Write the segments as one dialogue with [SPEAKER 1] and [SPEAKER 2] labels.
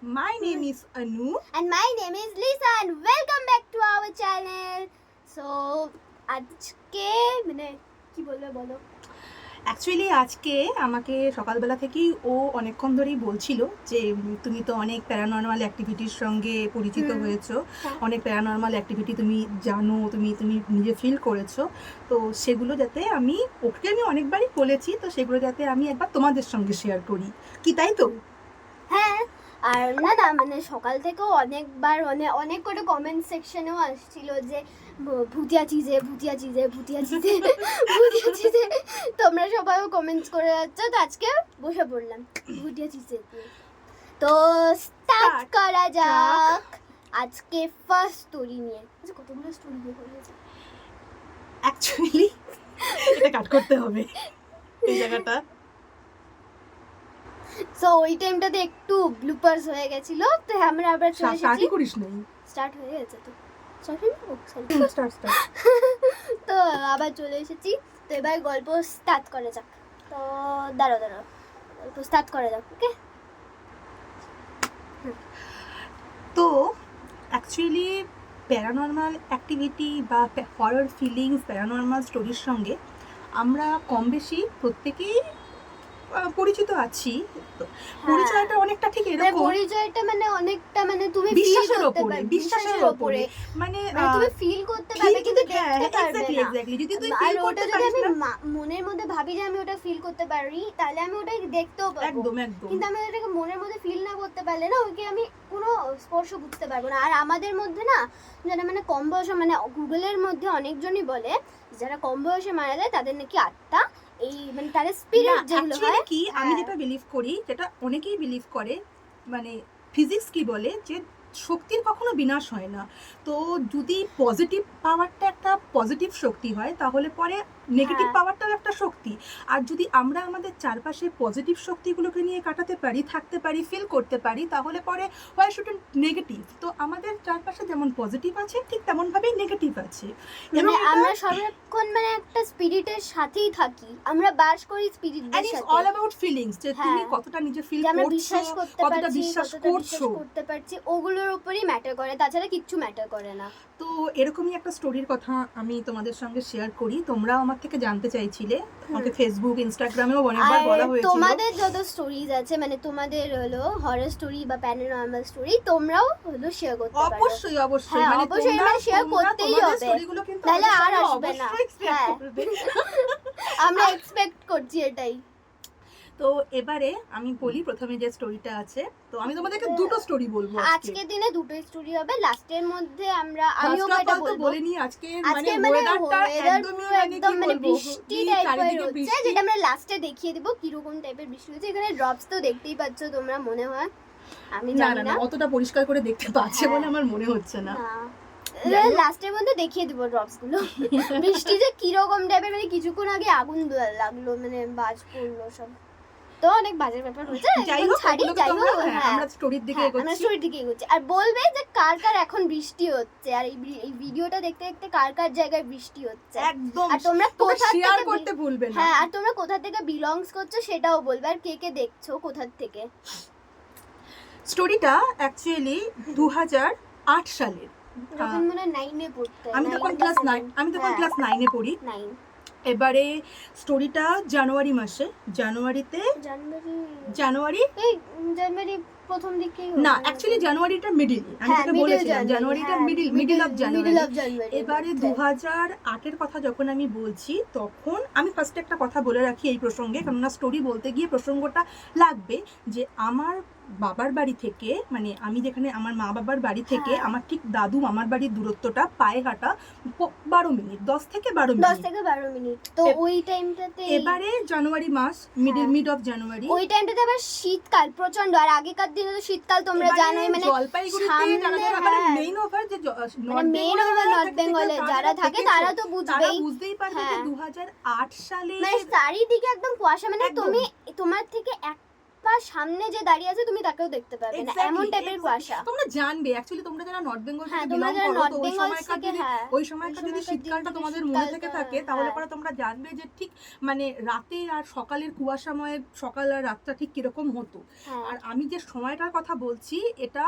[SPEAKER 1] My name is Anu.
[SPEAKER 2] And my name is Lisa and welcome back to our channel. So আজকে মানে কি বলবে বলো?
[SPEAKER 1] Actually আজকে আমাকে সকালবেলা থেকেই ও অনেকক্ষণ ধরেই বলছিল যে তুমি তো অনেক প্যারানর্মাল অ্যাক্টিভিটির সঙ্গে পরিচিত হয়েছো, অনেক প্যারানর্মাল অ্যাক্টিভিটি তুমি জানো, তুমি নিজে ফিল করেছো, তো সেগুলো যাতে ওকে আমি অনেকবারই বলেছি, তো সেগুলো যাতে আমি একবার তোমাদের সঙ্গে শেয়ার করি, কি তাই তো?
[SPEAKER 2] হ্যাঁ, আর না মানে সকাল থেকেও অনেকবার অনেক করে কমেন্ট সেকশনেও আসছিল যে ভুতিয়া চিজে তোমরা সবাইও কমেন্টস করে যাচ্ছ, তো আজকে বসে পড়লাম ভুতিয়া চিজে দিয়ে। তো স্টার্ট করা যাক আজকে ফার্স্ট স্টোরি নিয়ে। আচ্ছা, কতগুলো স্টোরি দিয়ে করেছে
[SPEAKER 1] অ্যাকচুয়ালি এটা কাট করতে হবে এই জায়গাটা।
[SPEAKER 2] সো ওই টাইমটাতে একটু ব্লুপার্স হয়ে গেছিল, তো আমরা আবার চলে এসেছি।
[SPEAKER 1] স্টার্টই করিস নাই?
[SPEAKER 2] স্টার্ট হয়ে গেছে তো
[SPEAKER 1] স্টার্ট
[SPEAKER 2] তো আবার চলে এসেছি। তো এবার গল্প স্টার্ট করা যাক। তো দাঁড়াও গল্প স্টার্ট করা যাক। ওকে,
[SPEAKER 1] তো অ্যাকচুয়ালি প্যারানর্মাল অ্যাক্টিভিটি বা হরর ফিলিংস, প্যারানর্মাল স্টোরির সঙ্গে আমরা কম বেশি প্রত্যেকেই পরিচিত আছি। পরিচয়টা অনেকটা ঠিক এরকম,
[SPEAKER 2] পরিচয়টা মানে অনেকটা মানে তুমি
[SPEAKER 1] বিশ্বাসের উপরে মানে
[SPEAKER 2] তুমি ফিল করতে পারবে কিন্তু দেখতে পারবে না।
[SPEAKER 1] এক্স্যাক্টলি, যদি তুই
[SPEAKER 2] আর
[SPEAKER 1] ফিল
[SPEAKER 2] ওটা
[SPEAKER 1] করতে
[SPEAKER 2] যদি
[SPEAKER 1] পারিস
[SPEAKER 2] আমি
[SPEAKER 1] না,
[SPEAKER 2] মনের মধ্যে ভাবি যে আমি ওটা ফিল করতে পারি, তাহলে আমি ওটা দেখতেও পারবো।
[SPEAKER 1] একদম
[SPEAKER 2] কিন্তু আমি ওটাকে মনের মধ্যে ফিল না করতে পারলে না, ওকে আমি কোনো স্পর্শ বুঝতে পারবো না। আর আমাদের মধ্যে না, যারা মানে কম বয়সে, মানে গুগলের মধ্যে অনেকজনই বলে যারা কম বয়সে মারা যায় তাদের নাকি আত্মা, এই মানে তাদের স্পিরিট যেগুলো হয়
[SPEAKER 1] কি, আমি যেটা বিলিভ করি, যেটা অনেকেই বিলিভ করে, মানে ফিজিক্স কি বলে যে শক্তির কখনো বিনাশ হয় না। তো যদি পজিটিভ পাওয়ারটা একটা পজিটিভ শক্তি হয়, তাহলে পরে নেগেটিভ পাওয়ারটাও একটা শক্তি। আর যদি আমরা আমাদের চারপাশে পজিটিভ শক্তিগুলোকে নিয়ে কাটাতে পারি, থাকতে পারি, ফিল করতে পারি, তাহলে পরে হোয়াই শুডন্ট নেগেটিভ? তো আমাদের চারপাশে যেমন পজিটিভ আছে, ঠিক তেমনভাবেই নেগেটিভ আছে।
[SPEAKER 2] এবং আমরা সর্বক্ষণ মানে একটা স্পিরিটের সাথেই থাকি, আমরা বাস করি স্পিরিটদের সাথে।
[SPEAKER 1] অল অ্যাবাউট ফিলিংস, যে তুমি কতটা নিজে ফিল করছো, কতটা বিশ্বাস
[SPEAKER 2] করতে পারছি, ওগুলোর উপরই ম্যাটার করে, তাছাড়া কিচ্ছু ম্যাটার করে না।
[SPEAKER 1] তো এরকমই একটা স্টোরির কথা আমি তোমাদের সঙ্গে শেয়ার করি। তোমরাও আমার থেকে জানতে চাইছিলে, আমাকে ফেসবুক, ইনস্টাগ্রামেও অনেকবার বলা হয়েছিল।
[SPEAKER 2] তোমাদের যত স্টোরিজ আছে, মানে তোমাদের হলো হরর স্টোরি বা প্যারানর্মাল স্টোরি, তোমরাও হলো শেয়ার করতে পারো।
[SPEAKER 1] অবশ্যই
[SPEAKER 2] মানে অবশ্যই শেয়ার করতেই হবে, তাহলে আর আসবে না। আমরা এক্সপেক্ট করছি এটাই।
[SPEAKER 1] তো এবারে আমি বলি প্রথমে যে স্টোরিটা আছে, তো আমি তোমাদেরকে দুটো স্টোরি বলবো
[SPEAKER 2] আজকে দিনে, দুটো স্টোরি হবে। লাস্টের মধ্যে আমিও এটা বলবো,
[SPEAKER 1] বলে নি আজকে মানে
[SPEAKER 2] ওয়েদারটা একদম মানে বৃষ্টি টাইপের হচ্ছে, যেটা আমরা লাস্টে দেখিয়ে দিব কিরকম টাইপের বৃষ্টি হচ্ছে। এখানে ড্রপস তো দেখতেই পাচ্ছ তোমরা, মনে হয়, আমি জানি না
[SPEAKER 1] অতটা পরিষ্কার করে দেখতে পাচ্ছে বলে আমার মনে হচ্ছে না।
[SPEAKER 2] লাস্টের মধ্যে দেখিয়ে দিব ড্রপস গুলো। বৃষ্টি যে কিরকম টাইপের, মানে কিছুক্ষণ আগে আগুন লাগলো, মানে বাজ পড়লো, সব তো অনেক বাজে ব্যাপার হচ্ছে।
[SPEAKER 1] আমরা স্টোরির দিকে
[SPEAKER 2] এগোচ্ছি। আর বলবে যে কার কার এখন বৃষ্টি হচ্ছে, আর এই ভিডিওটা দেখতে দেখতে কার কার জায়গায় বৃষ্টি হচ্ছে
[SPEAKER 1] একদম,
[SPEAKER 2] আর তোমরা কোথা
[SPEAKER 1] শেয়ার করতে ভুলবে না।
[SPEAKER 2] হ্যাঁ, আর তোমরা কোথা থেকে বিলংস করছো সেটাও বলবে, আর কে কে দেখছো কোথা থেকে।
[SPEAKER 1] স্টোরিটা অ্যাকচুয়ালি 2008 সালের,
[SPEAKER 2] যখন মনে 9 এ পড়তে,
[SPEAKER 1] আমি তখন ক্লাস 9 এ পড়ি। এবারে স্টোরিটা জানুয়ারি মাসে, জানুয়ারি
[SPEAKER 2] প্রথম দিকে
[SPEAKER 1] না, অ্যাকচুয়ালি জানুয়ারিটা মিডল, আমি তোকে বলেছিলাম জানুয়ারিটা মিডল অফ জানুয়ারি। এবারে 2008 এর কথা যখন আমি বলছি, তখন আমি ফার্স্টে একটা কথা বলে রাখি এই প্রসঙ্গে, কেননা স্টোরি বলতে গিয়ে প্রসঙ্গটা লাগবে, যে আমার বাবার বাড়ি থেকে, মানে আমি যেখানে আমার মা বাবার বাড়ি থেকে আমার ঠিক দাদু মামার বাড়ির দূরত্বটা পায়ে হাঁটা 12 মিনিট, 10 থেকে 12
[SPEAKER 2] মিনিট। তো ওই টাইমটাতে,
[SPEAKER 1] এবারে জানুয়ারি মাস, মিড অফ জানুয়ারি,
[SPEAKER 2] ওই টাইমটাতে আবার শীতকাল প্রচন্ড। আর আগেকার দিনে তো শীতকাল তোমরা জানোই, মানে
[SPEAKER 1] জলপাইগুড়িতে মেইন ওভার, যে
[SPEAKER 2] মেইন ওভার নর্থ বেঙ্গলে যারা থাকে তারা তো
[SPEAKER 1] বুঝতেই পারবে যে 2008 সালে
[SPEAKER 2] মানে চারিদিকে একদম কুয়াশা, মানে তুমি তোমার থেকে এক পা সামনে যে দাঁড়িয়ে আছে তুমি তাকেও দেখতে পাবে না, এমন টাইপের কুয়াশা।
[SPEAKER 1] তোমরা জানবে অ্যাকচুয়ালি তোমরা যারা নর্থ বেঙ্গল থেকে
[SPEAKER 2] তোমরা
[SPEAKER 1] বিলং
[SPEAKER 2] যারা
[SPEAKER 1] করো, তো
[SPEAKER 2] নর্থ বেঙ্গল থেকে,
[SPEAKER 1] ওই সময়কার যদি শীতকালটা তোমাদের মনে থেকে থাকে তাহলে পরে তোমরা জানবে যে ঠিক মানে রাতে আর সকালের কুয়াশাময় সকাল আর রাতটা ঠিক কিরকম হতো। আর আমি যে সময়টার কথা বলছি এটা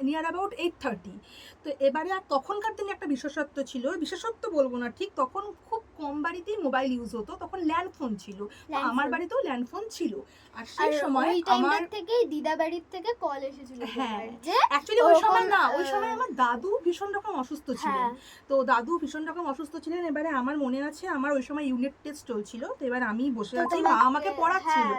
[SPEAKER 1] নিয়ার অ্যাবাউট 8:30। তো এবারে আর তখনকার দিনে একটা বিশেষত্ব ছিল, বিশেষত্ব বলবো না ঠিক, তখন খুব কম বাড়িতেই মোবাইল ইউজ হতো, তখন ল্যান্ড ফোন ছিল, আমার বাড়িতেও ল্যান্ড ফোন ছিল। আর সেই সময় আমার
[SPEAKER 2] থেকেই দিদা বাড়ির থেকে কল এসেছিল।
[SPEAKER 1] হ্যাঁ অ্যাকচুয়ালি ওই সময় না, ওই সময় আমার দাদু ভীষণ রকম অসুস্থ ছিলেন। তো দাদু ভীষণ রকম অসুস্থ ছিলেন। এবারে আমার মনে আছে আমার ওই সময় ইউনিট টেস্ট চলছিল, তো এবার আমি বসে আছি, মা আমাকে পড়াচ্ছিল।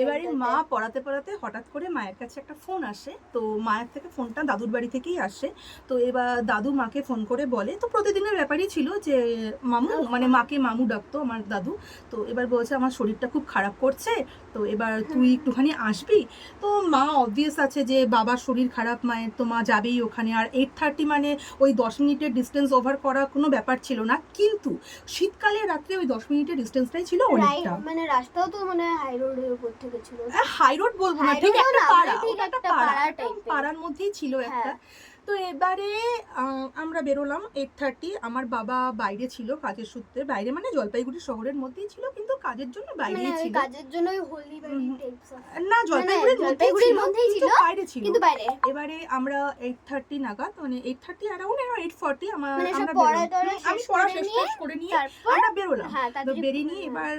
[SPEAKER 1] এবারে মা পড়াতে পড়াতে হঠাৎ করে মায়ের কাছে একটা ফোন আসে, তো মায়ের থেকে ফোনটা দাদুর বাড়ি থেকেই আসে। তো এবার দাদু মাকে ফোন করে বলে, তো প্রতিদিনের ব্যাপারই ছিল যে মামু, মানে মাকে মামু ডাকতো আমার দাদু। তো এবার বলছে আমার শরীরটা খুব খারাপ করছে, তো এবার তুই একটুখানি আসবি। তো মা অবভিয়াস আছে যে বাবার শরীর খারাপ, মায়ের, তো মা যাবেই ওখানে। আর 8:30 মানে ওই 10 মিনিটের ডিস্টেন্স ওভার করা কোনো ব্যাপার ছিল না, কিন্তু শীতকালে রাত্রে ওই 10 মিনিটের ডিস্টেন্সটাই ছিল অনেকটা।
[SPEAKER 2] মানে রাস্তাও তো মানে হাই রোডের উপর থেকে ছিল,
[SPEAKER 1] হাই রোড বলবো না, ঠিক একটা পাড়া, পাড়ার মধ্যেই ছিল একটা। তো এবারে আমরা বেরোলাম 8:30। আমার বাবা বাইরে ছিল কাজের সূত্রে, বাইরে মানে জলপাইগুড়ি শহরের মধ্যেই ছিল, কিন্তু কাজের জন্য বাইরেই ছিল।
[SPEAKER 2] কাজের জন্য হলদিবাড়ি টাইপস
[SPEAKER 1] না, জলপাইগুড়ির মধ্যেই ছিল, বাইরে ছিল,
[SPEAKER 2] কিন্তু বাইরে।
[SPEAKER 1] এবারে আমরা 8:30 নাগাদ, মানে 8:30 অ্যারাউন্ড 8:40 আমরা আমি পড়া শেষ করে নিয়ে আমরা বেরোলাম। তো বেরিয়ে নিয়ে এবার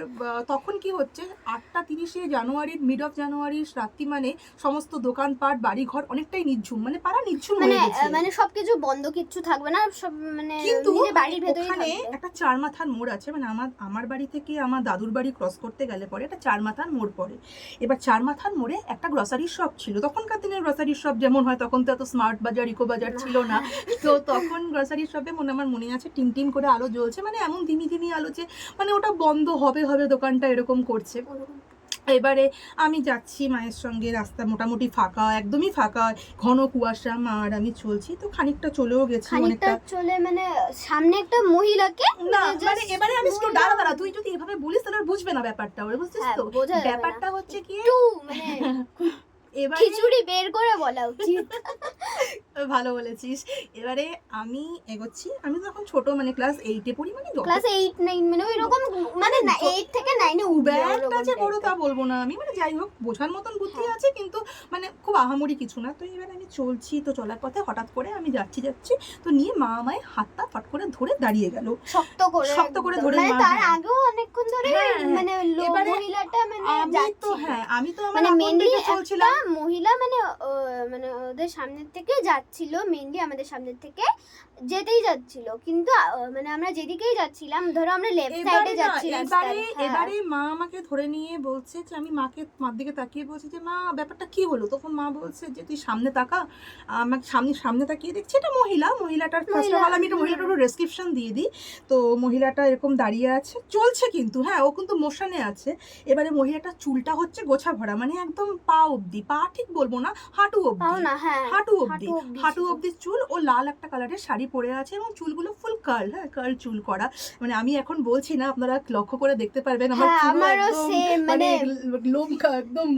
[SPEAKER 1] তখন কি হচ্ছে, 8:30 জানুয়ারির মিড অফ জানুয়ারির রাত্রি, মানে সমস্ত দোকানপাট বাড়িঘর অনেকটাই নিঝুম, মানে পাড়া নিঝুম হয়ে গেছে,
[SPEAKER 2] মানে সবকিছু বন্ধ, কিচ্ছু থাকবে না সব, মানে
[SPEAKER 1] কিন্তু
[SPEAKER 2] বাড়ির ভেতরেই
[SPEAKER 1] ওখানে একটা 4 মাথার মোড় আছে, মানে আমার বাড়ি থেকে আমার দাদুর বাড়ি ক্রস করতে গেলে পরে একটা 4 মাথার মোড় পড়ে। এবার 4 মাথার মোড়ে একটা গ্রসারি শপ ছিল, তখনকার দিনের গ্রসারি শপ যেমন হয়, তখন তো এত স্মার্ট বাজার, ইকো বাজার ছিল না। তো তখন গ্রসারি শপে আমার মনে আছে টিম টিম করে আলো জ্বলছে, মানে এমন ধিমি ধিমি আলো যে মানে ওটা বন্ধ হবে দোকানটা এরকম করছে। এবারে আমি যাচ্ছি মায়ের সঙ্গে, রাস্তা মোটামুটি ফাঁকা, একদমই ফাঁকা, ঘন কুয়াশা, মা আর আমি চলছি। তো খানিকটা চলেও গেছি, অনেকটা
[SPEAKER 2] চলে, মানে সামনে একটা মহিলাকে,
[SPEAKER 1] না মানে এবারে আমি একটু দাঁড়া, তুই যদি এভাবে বলিস তাহলে বুঝবে না ব্যাপারটা, বুঝছিস তো? ব্যাপারটা হচ্ছে কি, মানে এবারে
[SPEAKER 2] খিচুড়ি বের করে বলা উচিত।
[SPEAKER 1] ভালো বলেছিস। এবারে আমি এগোচ্ছি, আমি তো এখন ছোট, মানে ক্লাস 8 এ পড়ি, মানে
[SPEAKER 2] ক্লাস 8 9 মানে ওই রকম, মানে 8 থেকে 9 এ উঠবে,
[SPEAKER 1] একটা যে বড় তা বলবো না আমি, মানে যাই হোক বোঝার মতন বুদ্ধি আছে, কিন্তু মানে খুব আহামরি কিছু না। তো এবারে আমি চলছি, তো চলার পথে হঠাৎ করে আমি যাচ্ছি, তো নিয়ে মা আমায় হাতটা ফট করে ধরে দাঁড়িয়ে গেল, শক্ত করে ধরে।
[SPEAKER 2] মানে তার আগেও অনেকক্ষণ ধরে মানে মহিলাটা মানে যাচ্ছে,
[SPEAKER 1] আমি তো
[SPEAKER 2] মানে মেনলি চলছিলাম, মহিলা মানে মানে ওদের সামনে থেকে যাচ্ছিল, মেনলি আমাদের সামনে থেকে যেতেই যাচ্ছিল, কিন্তু মানে আমরা যেদিকেই যাচ্ছিলাম, ধরো আমরা লেফট সাইডে যাচ্ছি রাস্তায়,
[SPEAKER 1] এবারে মা আমাকে ধরে নিয়ে বলছে যে, আমি মার দিকে তাকিয়ে বলছি যে মা ব্যাপারটা কি হলো? তখন মা বলছে যে তুই সামনে তাকা। আমাকে সামনে তাকিয়ে দেখছি এটা মহিলাটার ফার্স্ট অফ অল আমি এটা মহিলাটার ডেসক্রিপশন দিয়ে দিই। তো মহিলাটা এরকম দাঁড়িয়ে আছে, চলছে কিন্তু, ও কিন্তু মোশনে আছে। এবারে মহিলাটার চুলটা হচ্ছে গোছা ভরা, মানে একদম পা অবধি, পা ঠিক বলবো না, হাঁটু অবধি চুল। ও লাল একটা কালারের শাড়ি পরে আছে এবং চুলগুলো ফুল কার্ল চুল করা। মানে আমি এখন বলছি না, আপনারা লক্ষ্য করে দেখতে পারবেন আমার
[SPEAKER 2] আমারও সেম, মানে
[SPEAKER 1] লোম একদম,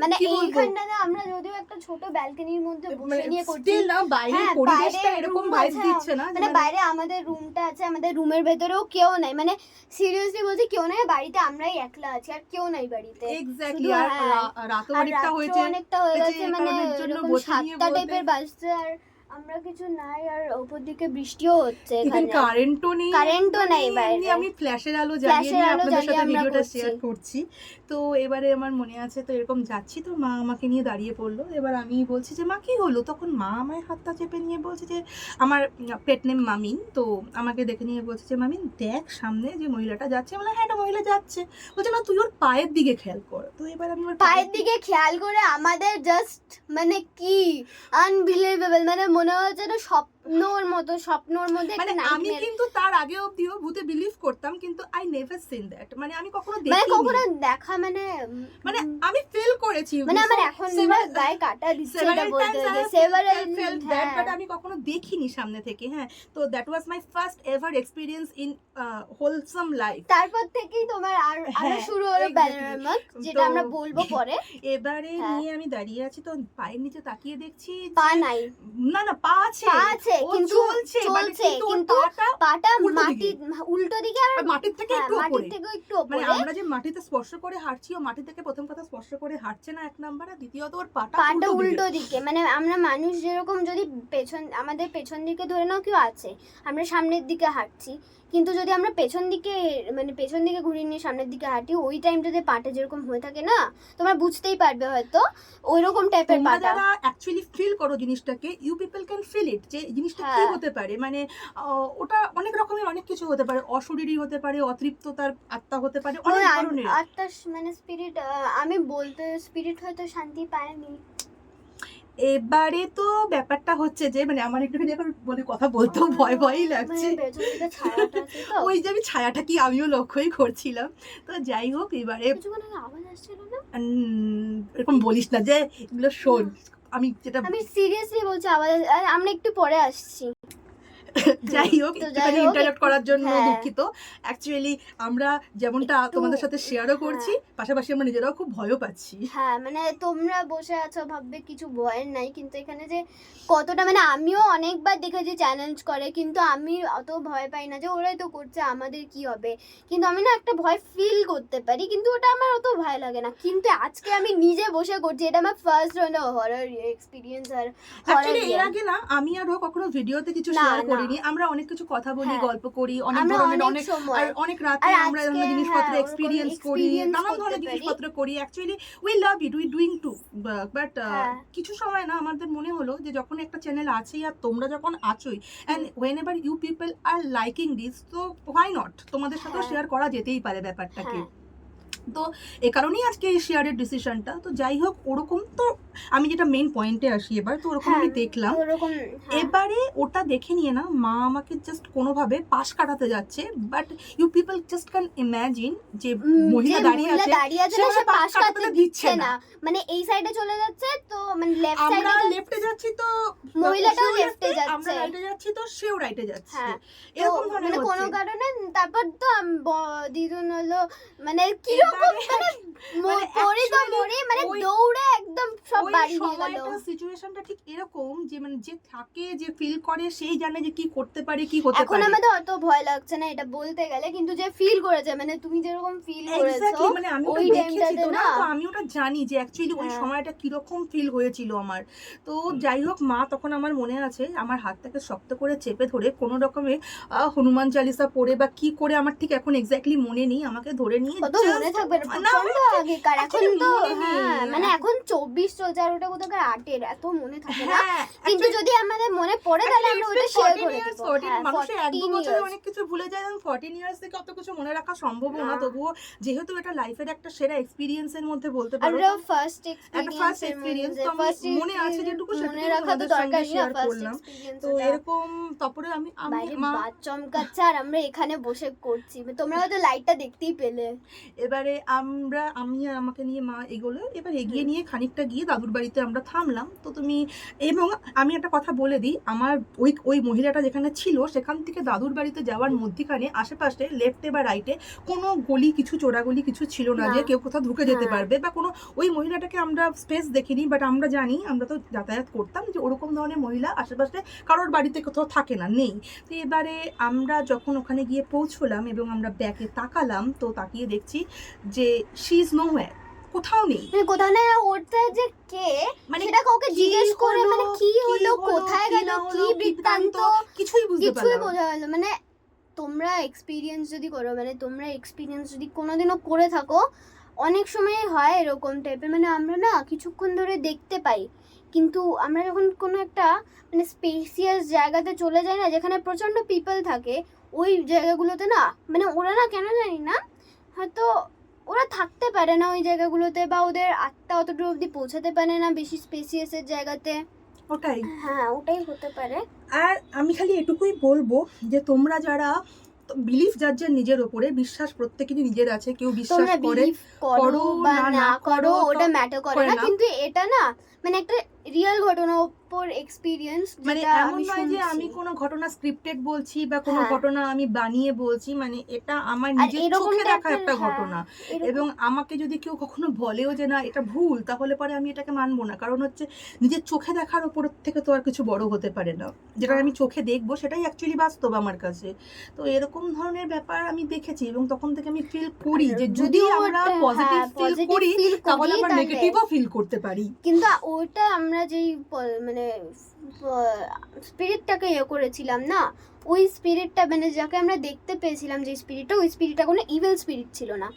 [SPEAKER 2] মানে এইখানটাতে আমরা যদিও একটা ছোট ব্যালকনির মধ্যে বসে নিয়ে করছি
[SPEAKER 1] না, বাইরের পরিবেশটা এরকম ভাইব দিচ্ছে না,
[SPEAKER 2] মানে বাইরে আমাদের রুমটা আছে, আমাদের রুমের ভেতরেও কেউ নাই, মানে সিরিয়াসলি বলছি কেউ নাই বাড়িতে, আমরাই একলা আছি, আর কেউ নাই বাড়িতে।
[SPEAKER 1] এক্স্যাক্টলি। আর রাত অনেকটা হয়ে গেছে, মানে এরকম 7টা টাইপের বাজছে, আর আমরা কিছু নাই, আর উপর দিকে বৃষ্টিও হচ্ছে, এখানে কারেন্টও নাই বাইরে। আমি ফ্ল্যাশের আলো জ্বালিয়ে আপনাদের সাথে ভিডিওটা শেয়ার করছি। তো এবারে আমার মনে আছে, তো এরকম যাচ্ছি, তো মা আমাকে নিয়ে দাঁড়িয়ে পড়লো। এবার আমি বলছি যে মা কি হলো? তখন মা আমায় হাতটা চেপে নিয়ে বলছে যে, আমার পেট নেম মামিন, তো আমাকে দেখে নিয়ে বলছে যে মামিন দেখ সামনে যে মহিলাটা যাচ্ছে। বলে হ্যাঁ, একটা মহিলা যাচ্ছে। বলছে না, তুই ওর পায়ের দিকে খেয়াল কর। তো এবার আমি ওর
[SPEAKER 2] পায়ের দিকে খেয়াল করে আমাদের জাস্ট মানে কি আনবিলিভেবল, মানে মনে হচ্ছে না স্বপ্ন স্বপ্নর মধ্যে
[SPEAKER 1] মানে
[SPEAKER 2] একটা
[SPEAKER 1] আমি
[SPEAKER 2] নাইটমেয়ার,
[SPEAKER 1] কিন্তু তার আগে অবধিও ভূতে বিলিভ করতাম, কিন্তু আই নেভার সিন দ্যাট, মানে আমি কখনো
[SPEAKER 2] মানে
[SPEAKER 1] দেখিনি,
[SPEAKER 2] কখনো দেখা মানে
[SPEAKER 1] মানে আমি ফিল করেছি,
[SPEAKER 2] মানে আমার এখন গায়ে কাটা দিচ্ছে এটা বলতে যে সেভারাল
[SPEAKER 1] বাট আমি কখনো দেখিনি সামনে থেকে। হ্যাঁ, তো that was my first ever experience in wholesome life.
[SPEAKER 2] তারপর থেকেই তোমার আরো
[SPEAKER 1] হ্যাঁ,
[SPEAKER 2] শুরু হলো
[SPEAKER 1] exactly.
[SPEAKER 2] প্যানোরামা, যেটা
[SPEAKER 1] তো
[SPEAKER 2] আমরা বলবো পরে।
[SPEAKER 1] এবারে
[SPEAKER 2] হ্যাঁ।
[SPEAKER 1] নিয়ে আমি দাঁড়িয়ে আছি, তো পায়ের নিচে তাকিয়ে দেখছি
[SPEAKER 2] পা
[SPEAKER 1] যে-
[SPEAKER 2] নাই,
[SPEAKER 1] না না পা আছে,
[SPEAKER 2] পা আছে,
[SPEAKER 1] ও
[SPEAKER 2] কিন্তু
[SPEAKER 1] চলছে,
[SPEAKER 2] চলছে,
[SPEAKER 1] কিন্তু ওর
[SPEAKER 2] কিন্তু
[SPEAKER 1] পাটা
[SPEAKER 2] পাটা
[SPEAKER 1] উল্টো
[SPEAKER 2] মাটি উল্টো দিকে আর
[SPEAKER 1] আর মাটির থেকে একটু
[SPEAKER 2] মাটির
[SPEAKER 1] উপরে,
[SPEAKER 2] থেকে একটু
[SPEAKER 1] মানে
[SPEAKER 2] উপরে,
[SPEAKER 1] আমরা যে মাটিতে স্পর্শ করে হাঁটছি, ও মাটি থেকে প্রথম কথা স্পর্শ করে হাঁটছে না, এক নাম্বার, আর দ্বিতীয়ত ওর পাটা
[SPEAKER 2] পাটা
[SPEAKER 1] উল্টো
[SPEAKER 2] উল্টো
[SPEAKER 1] দিকে।
[SPEAKER 2] দিকে। মানে আমরা মানুষ যেরকম যদি আমাদের পেছন দিকে ধরে নাও কেউ আছে, আমরা সামনের দিকে হাঁটছি, কিন্তু যদি আমরা পেছন দিকে ঘুরিয়ে নিয়ে সামনের দিকে হাঁটি, ওই টাইমটাতে পাটা যেরকম হয়ে থাকে না, তোমরা বুঝতেই পারবে হয়তো ওইরকম টাইপের
[SPEAKER 1] তোমরা
[SPEAKER 2] পাটা।
[SPEAKER 1] যারা অ্যাকচুয়ালি ফিল করো জিনিসটাকে, you people can feel it, যে জিনিসটা কি
[SPEAKER 2] হ্যাঁ।
[SPEAKER 1] হতে পারে, মানে ওটা অনেক রকমের অনেক কিছু হতে পারে, অশরীরী হতে পারে, অতৃপ্ততার আত্মা হতে পারে, অনেক ধরনের।
[SPEAKER 2] আত্মা মানে স্পিরিট, আমি বলতে স্পিরিট হয়তো শান্তি পায়নি।
[SPEAKER 1] এবারে তো ব্যাপারটা হচ্ছে যে, মানে আমার একটুখানি এখন বলে কথা বলতেও ভয়ই লাগছে,
[SPEAKER 2] মানে পেছন দিকে ছায়াটা আছে তো,
[SPEAKER 1] ওই যে আমি ছায়াটা কি আমিও লক্ষ্যই করছিলাম। তো যাই হোক, এবারে
[SPEAKER 2] কিছুক্ষণ আগে আওয়াজ আসছিল না,
[SPEAKER 1] এরকম বলিস না যে, এগুলো শোন, আমি যেটা
[SPEAKER 2] আমি সিরিয়াসলি বলছি আওয়াজ, আমরা একটু পরে আসছি।
[SPEAKER 1] যাই হোক,
[SPEAKER 2] তো
[SPEAKER 1] একটুখানি
[SPEAKER 2] যাই হোক,
[SPEAKER 1] ইন্টারাপ্ট করার জন্য
[SPEAKER 2] হ্যাঁ।
[SPEAKER 1] দুঃখিত। অ্যাকচুয়ালি আমরা যেমনটা তোমাদের সাথে শেয়ারও করছি, পাশাপাশি আমরা নিজেরাও খুব ভয়ও পাচ্ছি।
[SPEAKER 2] হ্যাঁ, মানে তোমরা বসে আছো ভাববে কিছু ভয়ের নাই, কিন্তু এখানে যে কতটা, মানে আমিও অনেকবার দেখেছি চ্যালেঞ্জ করে, কিন্তু আমি অত ভয় পাই না, যে ওরাই তো করছে আমাদের কি হবে, কিন্তু আমি না একটা ভয় ফিল করতে পারি, কিন্তু ওটা আমার অত ভয় লাগে না। কিন্তু আজকে আমি নিজে বসে করছি, এটা আমার ফার্স্ট হলো হরর এক্সপিরিয়েন্স। আর
[SPEAKER 1] অ্যাকচুয়ালি এর আগে না আমি আর ও কখনো ভিডিওতে কিছু
[SPEAKER 2] না,
[SPEAKER 1] শেয়ার
[SPEAKER 2] না।
[SPEAKER 1] করিনি, আমরা অনেক কিছু কথা বলি,
[SPEAKER 2] হ্যাঁ।
[SPEAKER 1] গল্প করি, অনেক
[SPEAKER 2] আমরা
[SPEAKER 1] ধরনের
[SPEAKER 2] অনেক
[SPEAKER 1] অনেক
[SPEAKER 2] সময়,
[SPEAKER 1] আর অনেক রাতে
[SPEAKER 2] আর
[SPEAKER 1] আমরা
[SPEAKER 2] আজকে,
[SPEAKER 1] জিনিসপত্র
[SPEAKER 2] হ্যাঁ,
[SPEAKER 1] এক্সপিরিয়েন্স করি,
[SPEAKER 2] experience
[SPEAKER 1] নানান
[SPEAKER 2] করতে
[SPEAKER 1] ধরনের
[SPEAKER 2] পারি।
[SPEAKER 1] জিনিসপত্র করি। Actually we love it, we doing too, but
[SPEAKER 2] হ্যাঁ।
[SPEAKER 1] কিছু সময় না আমাদের মনে হলো যে যখন একটা চ্যানেল আছেই আর তোমরা যখন আছোই, and whenever you people are liking this, তো হোয়াই নট, তোমাদের সাথে
[SPEAKER 2] হ্যাঁ।
[SPEAKER 1] শেয়ার করা যেতেই পারে ব্যাপারটাকে।
[SPEAKER 2] হ্যাঁ।
[SPEAKER 1] তো এ কারণেই আজকে এই শেয়ারের ডিসিশনটা। তো যাই হোক, ওরকম তো আমি যেটা মেইন পয়েন্টে আসি এবার, তো ওরকম আমি দেখলাম।
[SPEAKER 2] ওরকম,
[SPEAKER 1] এবারে ওটা দেখে নিয়ে না মা আমাকে জাস্ট কোনোভাবে পাশ কাটাতে যাচ্ছে, but you people just can imagine যে মহিলা দাঁড়িয়ে আছে,
[SPEAKER 2] না, সে পাশ কাটাতে দিচ্ছে না, মানে এই সাইডে চলে যাচ্ছে, তো মানে লেফট সাইডে
[SPEAKER 1] আমরা লেফটে যাচ্ছি, তো
[SPEAKER 2] মহিলাটাও
[SPEAKER 1] সেও
[SPEAKER 2] লেফটে
[SPEAKER 1] left-এ, আমরা
[SPEAKER 2] যাচ্ছে,
[SPEAKER 1] রাইটে যাচ্ছি, তো সেও রাইটে যাচ্ছে,
[SPEAKER 2] হ্যাঁ।
[SPEAKER 1] এরকম ধরনের
[SPEAKER 2] মানে কোনো
[SPEAKER 1] হচ্ছে।
[SPEAKER 2] কারণে তারপর তো দিদুন হলো, মানে কিরকম, মানে পড়ে তো মরে, মানে দৌড়ে একদম সব
[SPEAKER 1] ওই
[SPEAKER 2] বাড়ি নিয়ে গেল।
[SPEAKER 1] সময়টা সিচুয়েশনটা ঠিক এরকম যে, মানে যে থাকে, যে ফিল করে, সেই জানে যে কি করতে পারে, কি হতে
[SPEAKER 2] এখন
[SPEAKER 1] পারে।
[SPEAKER 2] আমাদের অত ভয় লাগছে না এটা বলতে গেলে, কিন্তু যে ফিল করেছে, মানে তুমি যেরকম ফিল করেছো
[SPEAKER 1] এক্স্যাক্টলি, মানে আমি
[SPEAKER 2] ওই
[SPEAKER 1] ওটা দেখেছি
[SPEAKER 2] টাইমটাতে
[SPEAKER 1] তো না,
[SPEAKER 2] না,
[SPEAKER 1] তো আমি ওটা জানি যে অ্যাকচুয়ালি ওই
[SPEAKER 2] হ্যাঁ।
[SPEAKER 1] সময়টা কিরকম ফিল হয়েছিল আমার। তো যাই হোক, মা তখন আমার মনে আছে আমার হাতটাকে শক্ত করে চেপে ধরে কোনো রকমে হনুমান চালিসা পড়ে বা কি করে, আমার ঠিক এখন এক্স্যাক্টলি মনে নেই, আমাকে ধরে নিয়ে
[SPEAKER 2] কত মনে
[SPEAKER 1] just-
[SPEAKER 2] থাকবে
[SPEAKER 1] না,
[SPEAKER 2] প্রচন্ড আগেকার, এখন
[SPEAKER 1] actually
[SPEAKER 2] তো
[SPEAKER 1] মনে নেই।
[SPEAKER 2] হ্যাঁ, মানে এখন 24 চলছে আর ওটা কোথাকার 8-এর, এত মনে থাকে না,
[SPEAKER 1] হ্যাঁ,
[SPEAKER 2] কিন্তু যদি আমাদের মনে পড়ে তাহলে আমরা ওটা শেয়ার করে দেব।
[SPEAKER 1] মানুষের এক দু
[SPEAKER 2] 14
[SPEAKER 1] বছরে
[SPEAKER 2] years।
[SPEAKER 1] অনেক কিছু ভুলে যায়, 14 ইয়ার্স থেকে অত কিছু মনে রাখা সম্ভব না,
[SPEAKER 2] না।
[SPEAKER 1] তবুও যেহেতু এটা লাইফের একটা সেরা এক্সপিরিয়েন্সের মধ্যে বলতে পারো,
[SPEAKER 2] আমরা
[SPEAKER 1] তো
[SPEAKER 2] ফার্স্ট
[SPEAKER 1] একটা ফার্স্ট এক্সপিরিয়েন্স, তো আমার মনে আছে যেটুকু
[SPEAKER 2] মনে
[SPEAKER 1] সেটুকু
[SPEAKER 2] রাখা তো
[SPEAKER 1] তোমাদের সঙ্গে
[SPEAKER 2] দরকারই না,
[SPEAKER 1] শেয়ার
[SPEAKER 2] ফার্স্ট
[SPEAKER 1] করলাম।
[SPEAKER 2] এক্সপেরিয়েন্স।
[SPEAKER 1] তো এরকম তারপরে আমি
[SPEAKER 2] বাইরে
[SPEAKER 1] মা
[SPEAKER 2] বাদ চমকাচ্ছে আর আমরা এখানে বসে করছি, তোমরা হয়তো লাইটটা দেখতেই পেলে।
[SPEAKER 1] এবারে আমি আর আমাকে নিয়ে মা এগোলো, এবার এগিয়ে নিয়ে খানিকটা গিয়ে দাদুর বাড়িতে আমরা থামলাম। তো তুমি, এবং আমি একটা কথা বলে দিই, আমার ওই মহিলাটা যেখানে ছিল সেখান থেকে দাদুর বাড়িতে যাওয়ার মধ্যখানে আশেপাশে লেফটে বা রাইটে কোনো গলি, কিছু চোরাগলি কিছু ছিল না
[SPEAKER 2] না।
[SPEAKER 1] যে কেউ কোথাও ঢুকে যেতে
[SPEAKER 2] হ্যাঁ।
[SPEAKER 1] পারবে, বা কোনো ওই মহিলাটাকে আমরা স্পেস দেখিনি, বাট আমরা জানি, আমরা তো যাতায়াত করতাম, যে ওরকম ধরনের মহিলা আশেপাশে কারোর বাড়িতে কোথাও থাকে না, নেই। তো এবারে আমরা যখন ওখানে গিয়ে পৌঁছলাম এবং আমরা ব্যাকে তাকালাম, তো তাকিয়ে দেখছি যে শি ইজ নোহোয়্যার, কোথাও নেই,
[SPEAKER 2] মানে কোথাও না, ওটা যে কে,
[SPEAKER 1] মানে
[SPEAKER 2] সেটা কাউকে
[SPEAKER 1] কি
[SPEAKER 2] জিজ্ঞেস করে,
[SPEAKER 1] হলো,
[SPEAKER 2] মানে কি হলো,
[SPEAKER 1] কি
[SPEAKER 2] কোথায়
[SPEAKER 1] কি
[SPEAKER 2] গেল,
[SPEAKER 1] না
[SPEAKER 2] কি
[SPEAKER 1] হলো,
[SPEAKER 2] বৃত্তান্ত,
[SPEAKER 1] কিছুই বুঝতে
[SPEAKER 2] কিছুই
[SPEAKER 1] পারলাম না।
[SPEAKER 2] বোঝা গেল। মানে তোমরা এক্সপিরিয়েন্স যদি করো, মানে তোমরা এক্সপিরিয়েন্স যদি কোনোদিনও করে থাকো, অনেক সময় হয় এরকম টাইপের, মানে আমরা না কিছুক্ষণ ধরে দেখতে পাই, কিন্তু আমরা যখন কোনো একটা মানে স্পেসিয়াস জায়গাতে চলে যাই না, যেখানে প্রচণ্ড পিপল থাকে, ওই জায়গাগুলোতে না, মানে ওরা না কেন জানি না, হয়তো ওরা থাকতে পারে না ওই জায়গাগুলোতে, বা ওদের আত্মা অতটুকু অবধি পৌঁছাতে পারে না বেশি স্পেসিয়াসের জায়গাতে।
[SPEAKER 1] ওটাই।
[SPEAKER 2] হ্যাঁ ওটাই হতে পারে।
[SPEAKER 1] আর আমি খালি এটুকুই বলবো যে তোমরা যারা বিলিফ যার যার নিজের ওপরে, বিশ্বাস প্রত্যেকেরই নিজের আছে, কেউ বিশ্বাস
[SPEAKER 2] তোমরা
[SPEAKER 1] করে
[SPEAKER 2] বিলিভ করো বা না করো ওটা
[SPEAKER 1] তো
[SPEAKER 2] ম্যাটার করে
[SPEAKER 1] করে
[SPEAKER 2] না,
[SPEAKER 1] না।
[SPEAKER 2] কিন্তু এটা না মানে একটা রিয়েল ঘটনার উপর এক্সপিরিয়েন্স,
[SPEAKER 1] মানে
[SPEAKER 2] যেটা
[SPEAKER 1] এমন
[SPEAKER 2] আমি
[SPEAKER 1] নয় যে
[SPEAKER 2] শুনছি।
[SPEAKER 1] আমি কোনো ঘটনা স্ক্রিপ্টেড বলছি বা কোনো
[SPEAKER 2] হ্যাঁ।
[SPEAKER 1] ঘটনা আমি বানিয়ে বলছি, মানে এটা আমার
[SPEAKER 2] আর
[SPEAKER 1] নিজের
[SPEAKER 2] এরকম
[SPEAKER 1] চোখে দেখা
[SPEAKER 2] টাইপের,
[SPEAKER 1] একটা
[SPEAKER 2] হ্যাঁ,
[SPEAKER 1] ঘটনা।
[SPEAKER 2] এরকম
[SPEAKER 1] এবং আমাকে যদি কেউ কখনো বলেও যে না এটা ভুল, তাহলে পরে আমি এটাকে মানবো না, কারণ হচ্ছে নিজের চোখে দেখার ওপর থেকে তো আর কিছু বড় হতে পারে না। যেটা আমি চোখে দেখবো সেটাই অ্যাকচুয়ালি বাস্তব আমার কাছে। তো এরকম ধরনের ব্যাপার আমি দেখেছি এবং তখন থেকে আমি ফিল করি যে যদি
[SPEAKER 2] যদিও
[SPEAKER 1] আমরা
[SPEAKER 2] ওটা,
[SPEAKER 1] পজিটিভ
[SPEAKER 2] হ্যাঁ,
[SPEAKER 1] ফিল
[SPEAKER 2] positive
[SPEAKER 1] করি
[SPEAKER 2] feel
[SPEAKER 1] তাহলে
[SPEAKER 2] করি,
[SPEAKER 1] আমরা
[SPEAKER 2] তাহলে-
[SPEAKER 1] নেগেটিভও ফিল করতে পারি।
[SPEAKER 2] কিন্তু ওটা আমরা যেই মানে স্পিরিটটাকে ইয়ে করেছিলাম না, ওই স্পিরিটটা মানে যাকে আমরা দেখতে পেয়েছিলাম, যে স্পিরিটটা, ওই স্পিরিটটা কোনো ইভিল স্পিরিট ছিল না।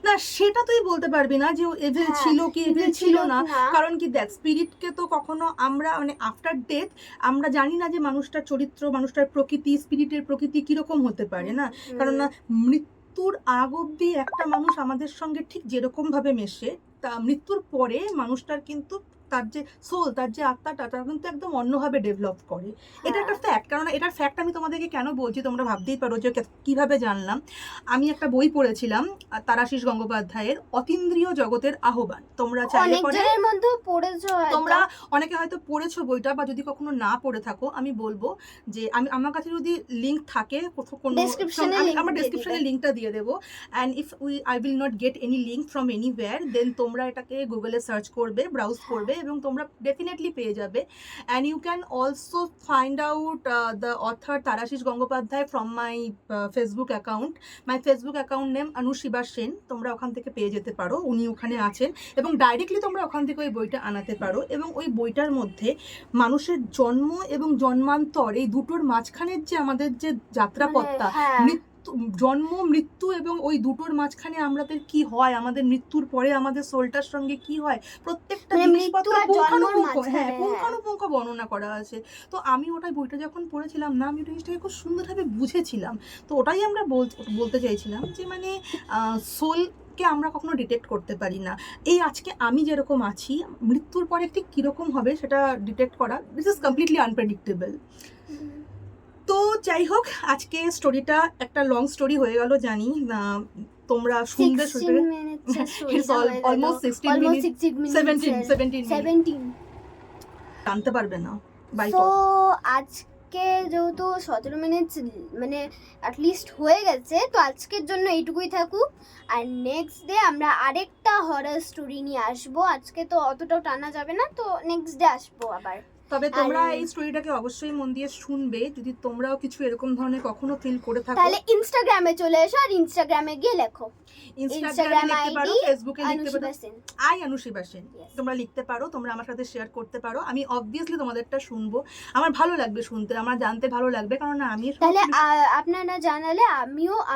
[SPEAKER 1] না সেটা তুই বলতে পারবি না যে এভিল
[SPEAKER 2] হ্যাঁ,
[SPEAKER 1] ছিল কি এভিল
[SPEAKER 2] evil
[SPEAKER 1] ছিল না,
[SPEAKER 2] না।
[SPEAKER 1] কারণ কি দেখ স্পিরিটকে তো কখনো আমরা মানে আফটার ডেথ আমরা জানি না যে মানুষটার চরিত্র, মানুষটার প্রকৃতি, স্পিরিটের প্রকৃতি কিরকম হতে পারে না, কারণ না মৃত্যুর আগ অব্দি একটা মানুষ আমাদের সঙ্গে ঠিক যেরকম ভাবে মেশে, তা মৃত্যুর পরে মানুষটার কিন্তু তার যে সোল, তার যে আত্মাটা, তার কিন্তু একদম অন্যভাবে ডেভেলপ করে। এটা একটা ফ্যাক্ট, কারণ এটার ফ্যাক্ট আমি তোমাদেরকে কেন বলছি তোমরা ভাবতেই পারো যে কিভাবে জানলাম। আমি একটা বই পড়েছিলাম তারাশিস গঙ্গোপাধ্যায়ের অতীন্দ্রিয় জগতের আহ্বান। তোমরা চাইলে পরে
[SPEAKER 2] অনেকজনের মধ্যেও পড়েছো হয়তো।
[SPEAKER 1] তোমরা অনেকে হয়তো পড়েছো বইটা, বা যদি কখনো না পড়ে থাকো আমি বলবো যে আমার কাছে যদি লিংক থাকে কোনো,
[SPEAKER 2] Description-এ link
[SPEAKER 1] আমার
[SPEAKER 2] দিয়ে
[SPEAKER 1] ডেসক্রিপশনে
[SPEAKER 2] দিবে।
[SPEAKER 1] লিংকটা দিয়ে দেবো। And if I will not get any link from anywhere, then তোমরা এটাকে গুগলে সার্চ করবে, ব্রাউজ করবে এবং তোমরা ডেফিনেটলি পেয়ে যাবে। And you can also find out the author Tarashis Gangopadhyay from my Facebook account. My Facebook account name Anushiba Sen, তোমরা ওখান থেকে পেয়ে যেতে পারো, উনি ওখানে আছেন এবং ডাইরেক্টলি তোমরা ওখান থেকে ওই বইটা আনাতে পারো। এবং ওই বইটার মধ্যে মানুষের জন্ম এবং জন্মান্তর এই দুটোর মাঝখানের যে আমাদের যে যাত্রাপথটা,
[SPEAKER 2] হ্যাঁ,
[SPEAKER 1] জন্ম মৃত্যু এবং ওই দুটোর মাঝখানে আমাদের কি হয়, আমাদের মৃত্যুর পরে আমাদের সোলটার সঙ্গে কি হয়, প্রত্যেকটা
[SPEAKER 2] মানে
[SPEAKER 1] জিনিসপত্র
[SPEAKER 2] মৃত্যু আর জন্মর
[SPEAKER 1] পুঙ্খানুপুঙ্খ,
[SPEAKER 2] মাঝখানে,
[SPEAKER 1] হ্যাঁ
[SPEAKER 2] হ্যাঁ।
[SPEAKER 1] পুঙ্খানুপুঙ্খ বর্ণনা করা আছে। তো আমি ওটাই বইটা যখন পড়েছিলাম না, আমি ওই জিনিসটাকে খুব সুন্দরভাবে বুঝেছিলাম। তো ওটাই আমরা বলতে চাইছিলাম যে মানে সোলকে আমরা কখনো ডিটেক্ট করতে পারি না। এই আজকে আমি যেরকম আছি, মৃত্যুর পরে ঠিক কীরকম হবে সেটা ডিটেক্ট করা, দিস ইজ কমপ্লিটলি আনপ্রেডিক্টেবল। তো যাই হোক, আজকে স্টোরিটা একটা লং স্টোরি হয়ে গেল জানি না, তোমরা শুনবে
[SPEAKER 2] 16 minutes এর story
[SPEAKER 1] It's
[SPEAKER 2] টা হয়ে গেল।
[SPEAKER 1] almost 16
[SPEAKER 2] Almost
[SPEAKER 1] minutes,
[SPEAKER 2] 16 minutes
[SPEAKER 1] 17 minutes।
[SPEAKER 2] 17।
[SPEAKER 1] জানতে পারবে না বাই
[SPEAKER 2] তো আজকে যেহেতু 17 মিনিটস মানে অ্যাটলিস্ট হয়ে গেছে, তো আজকের জন্য এইটুকুই থাকুক। আর নেক্সট ডে আমরা আরেকটা হরর স্টোরি নিয়ে আসবো। আজকে তো অতটাও টানা যাবে না, তো নেক্সট ডে আসবো আবার।
[SPEAKER 1] তবে তোমরা
[SPEAKER 2] আর-
[SPEAKER 1] এই স্টোরিটাকে অবশ্যই মন দিয়ে শুনবে, যদি তোমরাও কিছু এরকম ধরনের কখনো ফিল করে থাকো
[SPEAKER 2] তাহলে ইনস্টাগ্রামে চলে এসো, আর ইনস্টাগ্রামে গিয়ে লেখো।
[SPEAKER 1] ইনস্টাগ্রামে লিখতে পারো,
[SPEAKER 2] ID
[SPEAKER 1] ফেসবুকে লিখতে পারো,
[SPEAKER 2] অনুশিবা সেন।
[SPEAKER 1] অনুশিবা সেন,
[SPEAKER 2] Yes.
[SPEAKER 1] তোমরা লিখতে পারো, তোমরা আমার সাথে শেয়ার করতে পারো। আমি অবভিয়াসলি তোমাদেরটা শুনবো, আমার ভালো লাগবে শুনতে, আমার জানতে ভালো লাগবে, কারণ আমি
[SPEAKER 2] তাহলে আপনারা জানালে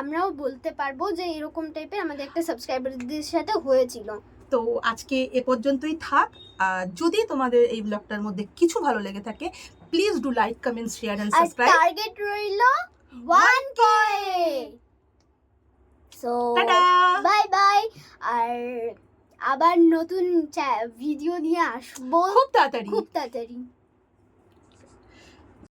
[SPEAKER 2] আমরাও বলতে পারবো যে এরকম টাইপের আমাদের একটা সাবস্ক্রাইবারদের সাথে হয়েছিল।
[SPEAKER 1] তো আজকে এ পর্যন্তই থাক। যদি তোমাদের এই ব্লগটার মধ্যে কিছু ভালো লেগে থাকে, please do like, comment, share and
[SPEAKER 2] আর
[SPEAKER 1] সাবস্ক্রাইব।
[SPEAKER 2] টার্গেট রইল 1K। So
[SPEAKER 1] tata.
[SPEAKER 2] Bye bye. আর আবার নতুন ভিডিও নিয়ে আসবো
[SPEAKER 1] খুব তাড়াতাড়ি।
[SPEAKER 2] খুব তাড়াতাড়ি।